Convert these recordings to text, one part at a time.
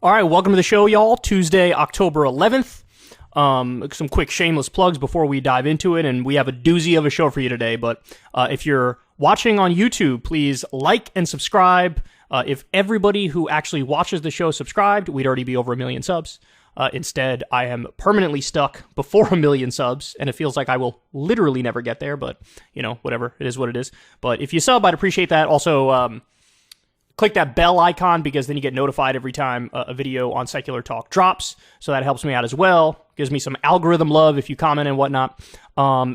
All right, welcome to the show, y'all. Tuesday, October 11th. Some quick shameless plugs before we dive into it, and we have a doozy of a show for you today. But if you're watching on YouTube, please like and subscribe. If everybody who actually watches the show subscribed, we'd already be over 1 million subs. Instead, I am permanently stuck before 1 million subs, and it feels like I will literally never get there, but, you know, whatever. It is what it is. But if you sub, I'd appreciate that. Also, click that bell icon because then you get notified every time a video on Secular Talk drops. So that helps me out as well. Gives me some algorithm love if you comment and whatnot.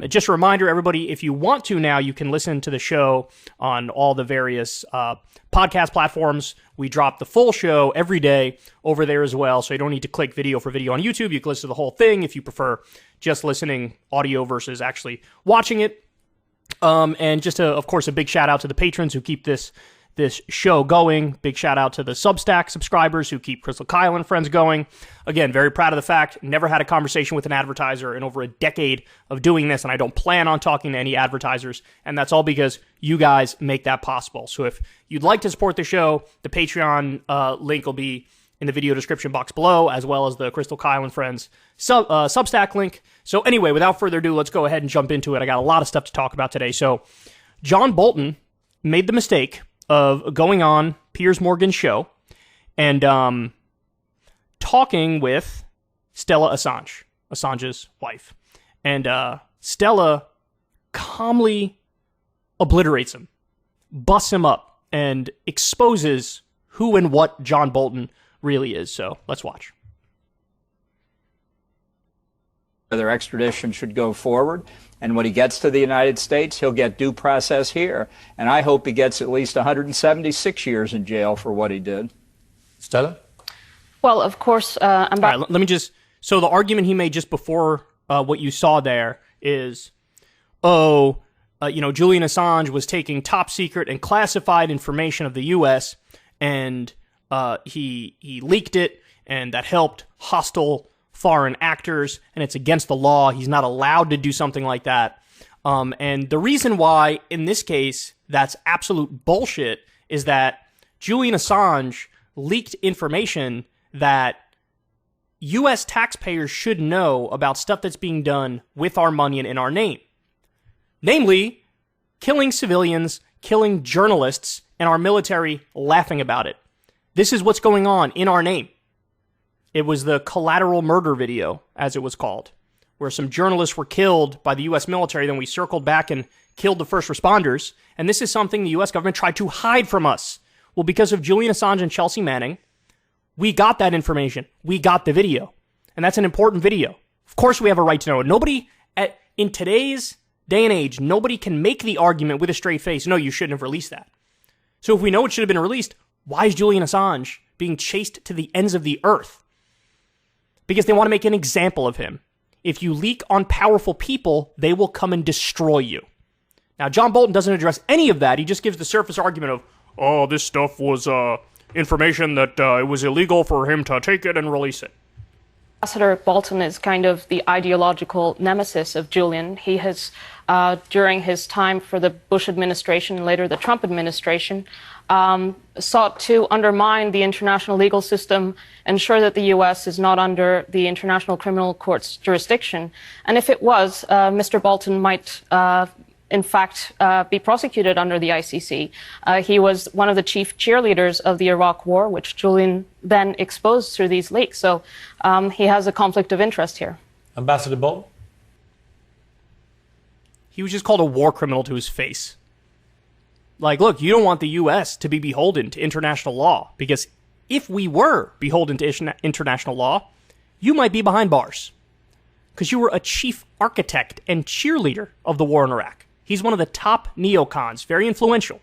Just a reminder, everybody, if you want to now, you can listen to the show on all the various podcast platforms. We drop the full show every day over there as well. So you don't need to click video for video on YouTube. You can listen to the whole thing if you prefer just listening audio versus actually watching it. And just, of course, a big shout out to the patrons who keep this show going. Big shout out to the Substack subscribers who keep Crystal Kyle and Friends going. Again, very proud of the fact, never had a conversation with an advertiser in over a decade of doing this, and I don't plan on talking to any advertisers, and that's all because you guys make that possible. So if you'd like to support the show, the Patreon link will be in the video description box below, as well as the Crystal Kyle and Friends Substack link. So anyway, without further ado, let's go ahead and jump into it. I got a lot of stuff to talk about today. So John Bolton made the mistake of going on Piers Morgan's show and talking with Stella Assange, Assange's wife. And Stella calmly obliterates him, busts him up, and exposes who and what John Bolton really is. So let's watch. Whether extradition should go forward. And when he gets to the United States, he'll get due process here. And I hope he gets at least 176 years in jail for what he did. Stella? Well, of course, All right, let me just... So the argument he made just before what you saw there is, Julian Assange was taking top secret and classified information of the U.S., and he leaked it, and that helped hostile foreign actors, and it's against the law. He's not allowed to do something like that. And the reason why, in this case, that's absolute bullshit is that Julian Assange leaked information that U.S. taxpayers should know about stuff that's being done with our money and in our name. Namely, killing civilians, killing journalists, and our military laughing about it. This is what's going on in our name. It was the collateral murder video, as it was called, where some journalists were killed by the U.S. military, then we circled back and killed the first responders, and this is something the U.S. government tried to hide from us. Well, because of Julian Assange and Chelsea Manning, we got that information. We got the video, and that's an important video. Of course we have a right to know it. Nobody, in today's day and age, nobody can make the argument with a straight face, no, you shouldn't have released that. So if we know it should have been released, why is Julian Assange being chased to the ends of the earth? Because they want to make an example of him. If you leak on powerful people, they will come and destroy you. Now, John Bolton doesn't address any of that. He just gives the surface argument of, oh, this stuff was information that it was illegal for him to take it and release it. Ambassador Bolton is kind of the ideological nemesis of Julian. He has, during his time for the Bush administration and later the Trump administration, sought to undermine the international legal system, ensure that the U.S. is not under the International Criminal Court's jurisdiction. And if it was, Mr. Bolton might, in fact, be prosecuted under the ICC. He was one of the chief cheerleaders of the Iraq War, which Julian then exposed through these leaks. So he has a conflict of interest here. Ambassador Bolton? He was just called a war criminal to his face. Like, look, you don't want the U.S. to be beholden to international law, because if we were beholden to international law, you might be behind bars. Because you were a chief architect and cheerleader of the war in Iraq. He's one of the top neocons, very influential.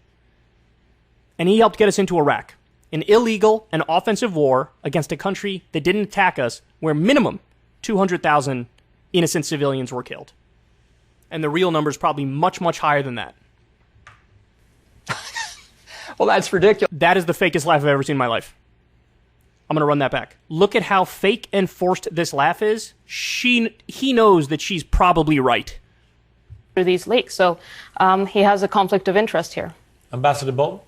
And he helped get us into Iraq. An illegal and offensive war against a country that didn't attack us, where minimum 200,000 innocent civilians were killed. And the real number is probably much, much higher than that. Well, that's ridiculous. That is the fakest laugh I've ever seen in my life. I'm going to run that back. Look at how fake and forced this laugh is. He knows that she's probably right. Through these leaks. So he has a conflict of interest here. Ambassador Bolton?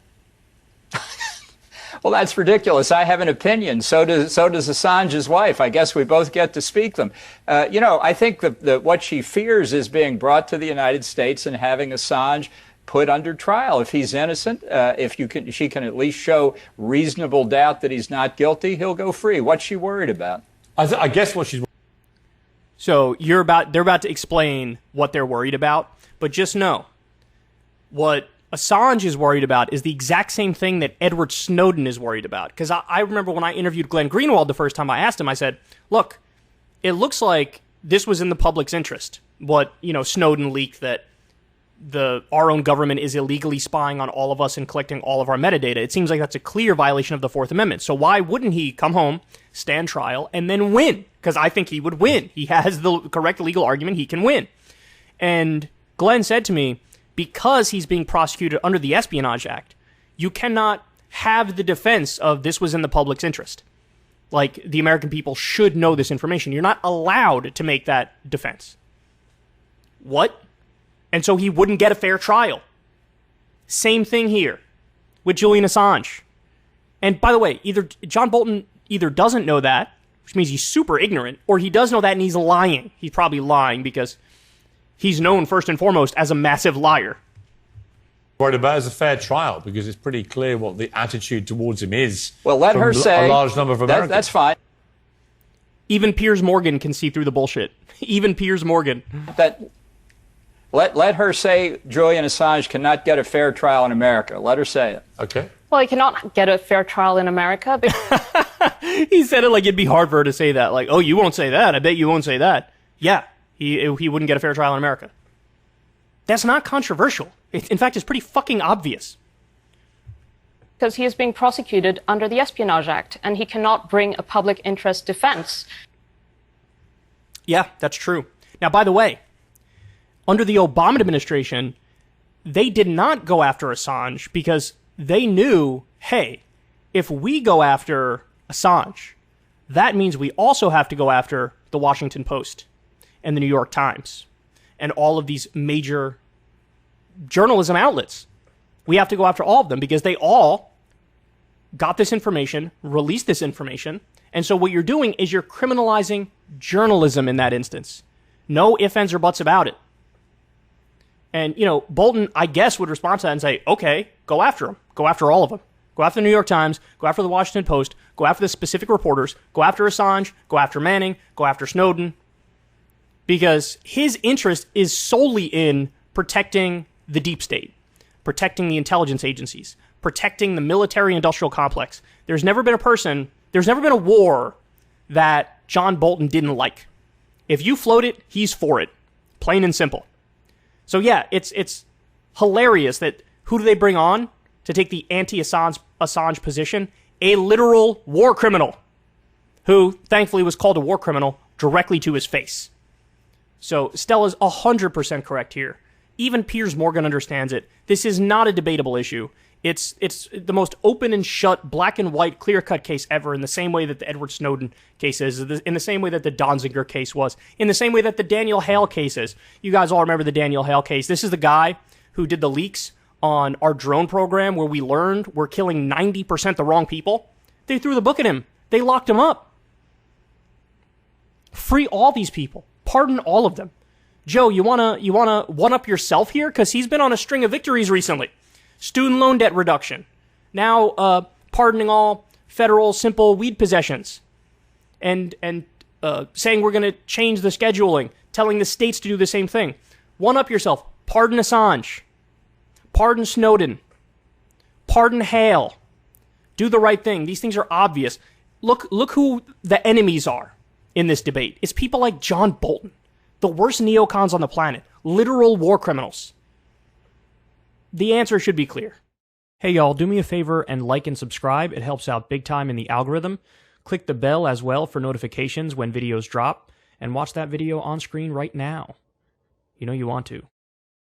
Well, that's ridiculous. I have an opinion. So does Assange's wife. I guess we both get to speak them. I think that what she fears is being brought to the United States and having Assange put under trial. If he's innocent, she can at least show reasonable doubt that he's not guilty, he'll go free. What's she worried about? I guess what she's... So they're about to explain what they're worried about, but just know, what Assange is worried about is the exact same thing that Edward Snowden is worried about. Because I remember when I interviewed Glenn Greenwald the first time, I asked him, I said, look, it looks like this was in the public's interest. What, Snowden leaked that our own government is illegally spying on all of us and collecting all of our metadata. It seems like that's a clear violation of the Fourth Amendment. So why wouldn't he come home, stand trial, and then win? Because I think he would win. He has the correct legal argument. He can win. And Glenn said to me, because he's being prosecuted under the Espionage Act, you cannot have the defense of this was in the public's interest. Like, the American people should know this information. You're not allowed to make that defense. What? And so he wouldn't get a fair trial. Same thing here with Julian Assange. And by the way, either John Bolton either doesn't know that, which means he's super ignorant, or he does know that and he's lying. He's probably lying because he's known first and foremost as a massive liar. Worried about is a fair trial because it's pretty clear what the attitude towards him is. Well, let her say a large number of Americans. That's fine. Even Piers Morgan can see through the bullshit. Even Piers Morgan. Let her say Julian Assange cannot get a fair trial in America. Let her say it. Okay. Well, he cannot get a fair trial in America. He said it like it'd be hard for her to say that. Like, oh, you won't say that. I bet you won't say that. Yeah, he wouldn't get a fair trial in America. That's not controversial. In fact, it's pretty fucking obvious. Because he is being prosecuted under the Espionage Act, and he cannot bring a public interest defense. Yeah, that's true. Now, by the way, under the Obama administration, they did not go after Assange because they knew, hey, if we go after Assange, that means we also have to go after the Washington Post and the New York Times and all of these major journalism outlets. We have to go after all of them because they all got this information, released this information, and so what you're doing is you're criminalizing journalism in that instance. No ifs, ands, or buts about it. And, Bolton, I guess, would respond to that and say, okay, go after them. Go after all of them. Go after the New York Times. Go after the Washington Post. Go after the specific reporters. Go after Assange. Go after Manning. Go after Snowden. Because his interest is solely in protecting the deep state, protecting the intelligence agencies, protecting the military-industrial complex. There's never been a war that John Bolton didn't like. If you float it, he's for it. Plain and simple. So yeah, it's hilarious that who do they bring on to take the anti-Assange position? A literal war criminal who thankfully was called a war criminal directly to his face. So Stella's 100% correct here. Even Piers Morgan understands it. This is not a debatable issue. It's the most open and shut, black and white, clear-cut case ever, in the same way that the Edward Snowden case is, in the same way that the Donziger case was, in the same way that the Daniel Hale case is. You guys all remember the Daniel Hale case. This is the guy who did the leaks on our drone program where we learned we're killing 90% the wrong people. They threw the book at him. They locked him up. Free all these people. Pardon all of them. Joe, you wanna one-up yourself here? Because he's been on a string of victories recently. Student loan debt reduction. Now pardoning all federal simple weed possessions. And saying we're going to change the scheduling. Telling the states to do the same thing. One up yourself. Pardon Assange. Pardon Snowden. Pardon Hale. Do the right thing. These things are obvious. Look who the enemies are in this debate. It's people like John Bolton. The worst neocons on the planet. Literal war criminals. The answer should be clear. Hey y'all, do me a favor and like and subscribe. It helps out big time in the algorithm. Click the bell as well for notifications when videos drop. And watch that video on screen right now. You know you want to.